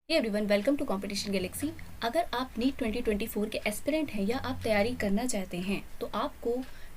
Everyone, welcome to competition galaxy. अगर आप NEET 2024 के एस्पिरेंट हैं या आप तैयारी करना चाहते हैं तो आपको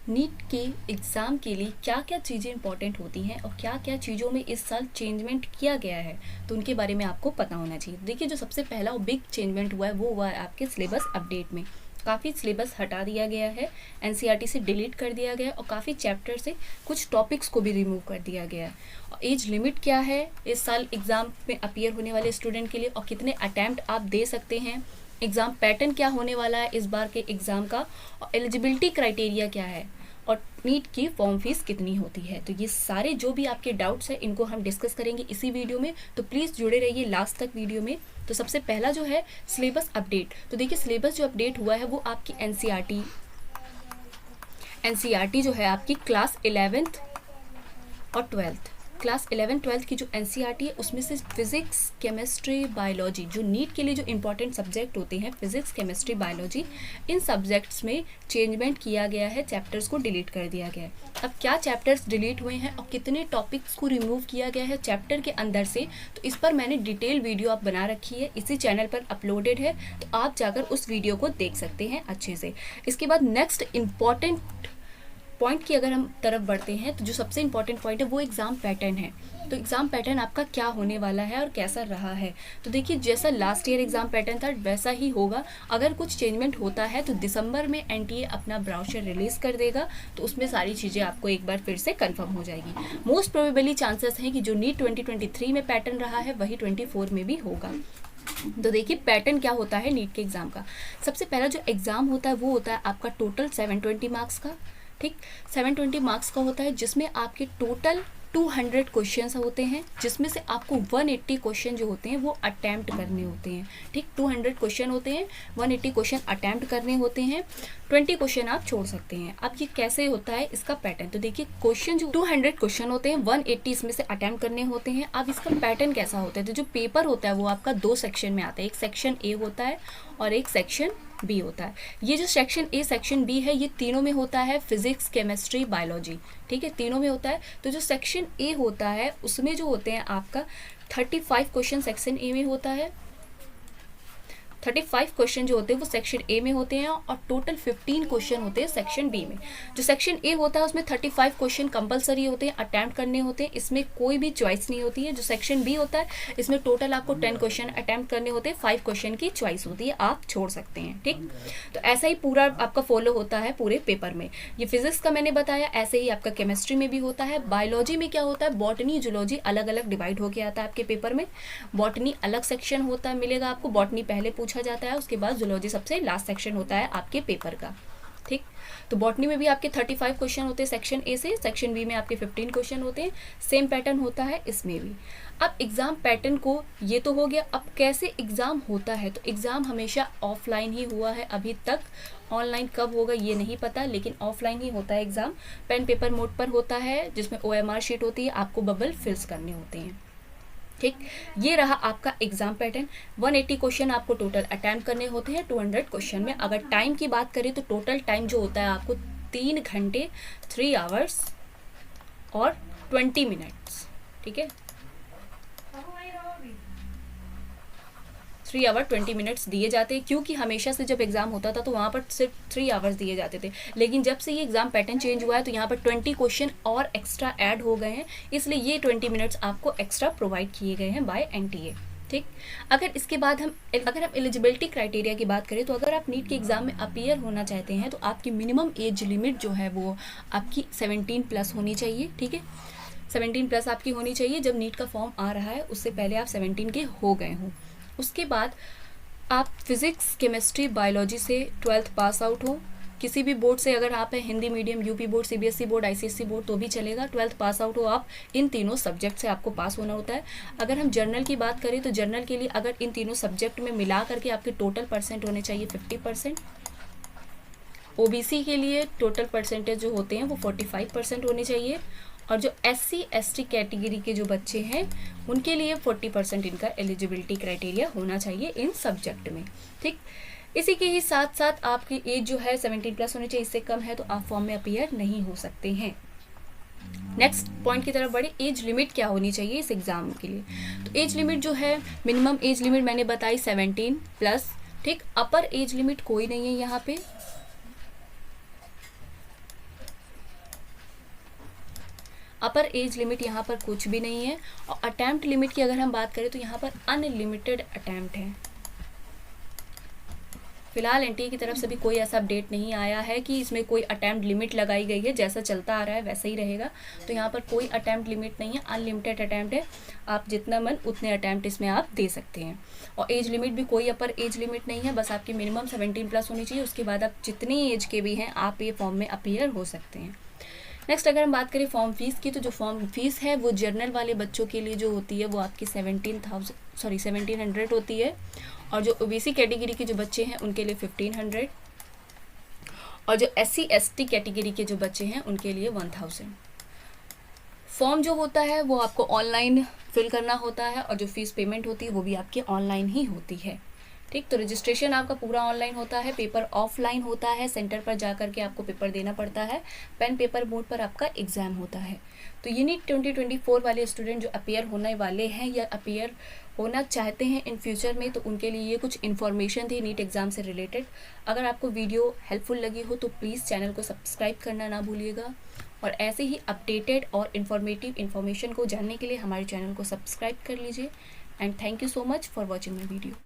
नीट के एग्ज़ाम के लिए क्या क्या चीज़ें इंपॉर्टेंट होती हैं और क्या क्या चीज़ों में इस साल चेंजमेंट किया गया है तो उनके बारे में आपको पता होना चाहिए। देखिए, जो सबसे पहला और बिग चेंजमेंट हुआ है वो हुआ है आपके सिलेबस अपडेट में। काफ़ी सिलेबस हटा दिया गया है, एनसीईआरटी से डिलीट कर दिया गया है और काफ़ी चैप्टर से कुछ टॉपिक्स को भी रिमूव कर दिया गया है। और एज लिमिट क्या है इस साल एग्ज़ाम में अपीयर होने वाले स्टूडेंट के लिए और कितने अटैम्प्ट आप दे सकते हैं, एग्ज़ाम पैटर्न क्या होने वाला है इस बार के एग्ज़ाम का, और एलिजिबिलिटी क्राइटेरिया क्या है, और नीट की फॉर्म फीस कितनी होती है। तो ये सारे जो भी आपके डाउट्स हैं इनको हम डिस्कस करेंगे इसी वीडियो में, तो प्लीज़ जुड़े रहिए लास्ट तक वीडियो में। तो सबसे पहला जो है सिलेबस अपडेट। तो देखिए, सिलेबस जो अपडेट हुआ है वो आपकी एनसीईआरटी जो है आपकी क्लास 11th और 12th, क्लास 11-12 की जो एनसीईआरटी है उसमें से फिजिक्स, केमिस्ट्री, बायोलॉजी, जो नीट के लिए जो इंपॉर्टेंट सब्जेक्ट होते हैं फिजिक्स, केमिस्ट्री, बायोलॉजी, इन सब्जेक्ट्स में चेंजमेंट किया गया है, चैप्टर्स को डिलीट कर दिया गया है। अब क्या चैप्टर्स डिलीट हुए हैं और कितने टॉपिक्स को रिमूव किया गया है चैप्टर के अंदर से, तो इस पर मैंने डिटेल वीडियो आप बना रखी है, इसी चैनल पर अपलोडेड है, तो आप जाकर उस वीडियो को देख सकते हैं अच्छे से। इसके बाद नेक्स्ट इम्पॉर्टेंट पॉइंट की अगर हम तरफ बढ़ते हैं तो जो सबसे इम्पॉर्टेंट पॉइंट है वो एग्ज़ाम पैटर्न है। तो एग्ज़ाम पैटर्न आपका क्या होने वाला है और कैसा रहा है। तो देखिए, जैसा लास्ट ईयर एग्ज़ाम पैटर्न था वैसा ही होगा। अगर कुछ चेंजमेंट होता है तो दिसंबर में एनटीए अपना ब्राउचर रिलीज़ कर देगा, तो उसमें सारी चीज़ें आपको एक बार फिर से कन्फर्म हो जाएगी। मोस्ट प्रोबेबली चांसेस हैं कि जो नीट 2023 में पैटर्न रहा है वही 24 में भी होगा। तो देखिए, पैटर्न क्या होता है नीट के एग्ज़ाम का। सबसे पहला जो एग्ज़ाम होता है वो होता है आपका टोटल 720 मार्क्स का। ठीक, 720 मार्क्स का होता है जिसमें आपके टोटल 200 क्वेश्चंस होते हैं, जिसमें से आपको 180 क्वेश्चन जो होते हैं वो अटैम्प्ट करने होते हैं। ठीक, 200 क्वेश्चन होते हैं, 180 क्वेश्चन अटैम्प्ट करने होते हैं, 20 क्वेश्चन आप छोड़ सकते हैं। अब ये कैसे होता है इसका पैटर्न, तो देखिए, क्वेश्चन जो 200 क्वेश्चन होते हैं 180 इसमें से अटैम्प्ट करने होते हैं। अब इसका पैटर्न कैसा होता है, तो जो पेपर होता है वो आपका 2 सेक्शन में आता है, एक सेक्शन ए होता है और एक सेक्शन बी होता है। ये जो सेक्शन ए सेक्शन बी है ये तीनों में होता है, फिजिक्स, केमिस्ट्री, बायोलॉजी। ठीक है, तीनों में होता है। तो जो सेक्शन ए होता है उसमें जो होते हैं आपका 35 क्वेश्चन सेक्शन ए में होता है, 35 क्वेश्चन जो होते हैं वो सेक्शन ए में होते हैं और टोटल 15 क्वेश्चन होते हैं सेक्शन बी में। जो सेक्शन ए होता है उसमें 35 क्वेश्चन कंपलसरी होते हैं, अटैम्प्ट करने होते हैं, इसमें कोई भी चॉइस नहीं होती है। जो सेक्शन बी होता है इसमें टोटल आपको 10 क्वेश्चन अटैम्प्ट करने होते हैं, 5 क्वेश्चन की चॉइस होती है, आप छोड़ सकते हैं। ठीक, तो ऐसा ही पूरा आपका फॉलो होता है पूरे पेपर में। ये फिजिक्स का मैंने बताया, ऐसे ही आपका केमिस्ट्री में भी होता है। बायोलॉजी में क्या होता है, बॉटनी, जूलॉजी अलग अलग डिवाइड होकर आता है आपके पेपर में। बॉटनी अलग सेक्शन होता है, मिलेगा आपको, बॉटनी पहले पूछा जाता है, उसके बाद जूलॉजी सबसे लास्ट सेक्शन होता है आपके पेपर का। ठीक, तो बॉटनी में भी आपके 35 क्वेश्चन होते हैं सेक्शन ए से, सेक्शन बी में आपके 15 क्वेश्चन होते हैं। सेम पैटर्न होता है इसमें भी। अब एग्ज़ाम पैटर्न को ये तो हो गया। अब कैसे एग्ज़ाम होता है, तो एग्ज़ाम हमेशा ऑफलाइन ही हुआ है अभी तक, ऑनलाइन कब होगा ये नहीं पता, लेकिन ऑफलाइन ही होता है एग्ज़ाम। पेन पेपर मोड पर होता है जिसमें OMR शीट होती है, आपको बबल फिल्स करने होते हैं। ठीक, ये रहा आपका एग्जाम पैटर्न। 180 क्वेश्चन आपको टोटल अटैम्प्ट करने होते हैं 200 क्वेश्चन में। अगर टाइम की बात करें तो टोटल टाइम जो होता है आपको 3 घंटे 3 आवर्स और 20 मिनट्स। ठीक है, 3 आवर 20 मिनट्स दिए जाते हैं, क्योंकि हमेशा से जब एग्ज़ाम होता था तो वहाँ पर सिर्फ 3 आवर्स दिए जाते थे, लेकिन जब से ये एग्ज़ाम पैटर्न चेंज हुआ है तो यहाँ पर 20 क्वेश्चन और एक्स्ट्रा ऐड हो गए हैं, इसलिए ये 20 मिनट्स आपको एक्स्ट्रा प्रोवाइड किए गए हैं बाय एनटीए। ठीक, अगर इसके बाद हम एलिजिबिलिटी क्राइटेरिया की बात करें तो अगर आप नीट के एग्ज़ाम में अपीयर होना चाहते हैं तो आपकी मिनिमम एज लिमिट जो है वो आपकी 17+ होनी चाहिए। ठीक है, 17+ आपकी होनी चाहिए। जब नीट का फॉर्म आ रहा है उससे पहले आप 17 के हो गए हों। उसके बाद आप फिज़िक्स, केमिस्ट्री, बायोलॉजी से 12th पास आउट हो। किसी भी बोर्ड से, अगर आप हैं Hindi medium, UP board, CBSE board, ICSE board तो भी चलेगा, 12th पास आउट हो आप। इन तीनों सब्जेक्ट से आपको पास होना होता है। अगर हम जर्नल की बात करें तो जर्नल के लिए अगर इन तीनों सब्जेक्ट में मिला करके आपके टोटल परसेंट होने चाहिए 50%। ओबीसी के लिए टोटल परसेंटेज जो होते हैं वो 45% होने चाहिए, और जो SC/ST कैटेगरी के जो बच्चे हैं उनके लिए 40% इनका एलिजिबिलिटी क्राइटेरिया होना चाहिए इन सब्जेक्ट में। ठीक, इसी के ही साथ साथ आपकी एज जो है 17+ होनी चाहिए, इससे कम है तो आप फॉर्म में अपीयर नहीं हो सकते हैं। नेक्स्ट पॉइंट की तरफ बढ़े, एज लिमिट क्या होनी चाहिए इस एग्ज़ाम के लिए। तो एज लिमिट जो है, मिनिमम एज लिमिट मैंने बताई 17+, ठीक। अपर एज लिमिट कोई नहीं है यहाँ पे, अपर एज लिमिट यहाँ पर कुछ भी नहीं है। और अटैम्प्ट लिमिट की अगर हम बात करें तो यहाँ पर अनलिमिटेड अटैम्प्ट है। फिलहाल एनटीए की तरफ से भी कोई ऐसा अपडेट नहीं आया है कि इसमें कोई अटैम्प्ट लिमिट लगाई गई है, जैसा चलता आ रहा है वैसा ही रहेगा। तो यहाँ पर कोई अटैम्प्ट लिमिट नहीं है, अनलिमिटेड अटैम्प्ट है, आप जितना मन उतने अटैम्प्ट इसमें आप दे सकते हैं। और एज लिमिट भी कोई अपर एज लिमिट नहीं है, बस आपकी मिनिमम 17+ होनी चाहिए, उसके बाद आप जितनी एज के भी हैं आप ये फॉर्म में अपीयर हो सकते हैं। नेक्स्ट अगर हम बात करें फॉर्म फीस की, तो जो फॉर्म फीस है वो जर्नल वाले बच्चों के लिए जो होती है वो आपकी 1700 होती है, और जो ओबीसी कैटेगरी के जो बच्चे हैं उनके लिए 1500, और जो SC ST कैटेगरी के जो बच्चे हैं उनके लिए 1000। फॉर्म जो होता है वो आपको ऑनलाइन फिल करना होता है, और जो फीस पेमेंट होती है वो भी आपकी ऑनलाइन ही होती है, ठीक। तो रजिस्ट्रेशन आपका पूरा ऑनलाइन होता है, पेपर ऑफलाइन होता है, सेंटर पर जा कर के आपको पेपर देना पड़ता है, पेन पेपर मोड पर आपका एग्ज़ाम होता है। तो ये नीट 2024 वाले स्टूडेंट जो अपीयर होने वाले हैं या अपीयर होना चाहते हैं इन फ्यूचर में, तो उनके लिए ये कुछ इन्फॉर्मेशन थी नीट एग्ज़ाम से रिलेटेड। अगर आपको वीडियो हेल्पफुल लगी हो तो प्लीज़ चैनल को सब्सक्राइब करना ना भूलिएगा, और ऐसे ही अपडेटेड और इन्फॉर्मेटिव इन्फॉर्मेशन को जानने के लिए हमारे चैनल को सब्सक्राइब कर लीजिए। And thank you so much for watching my video.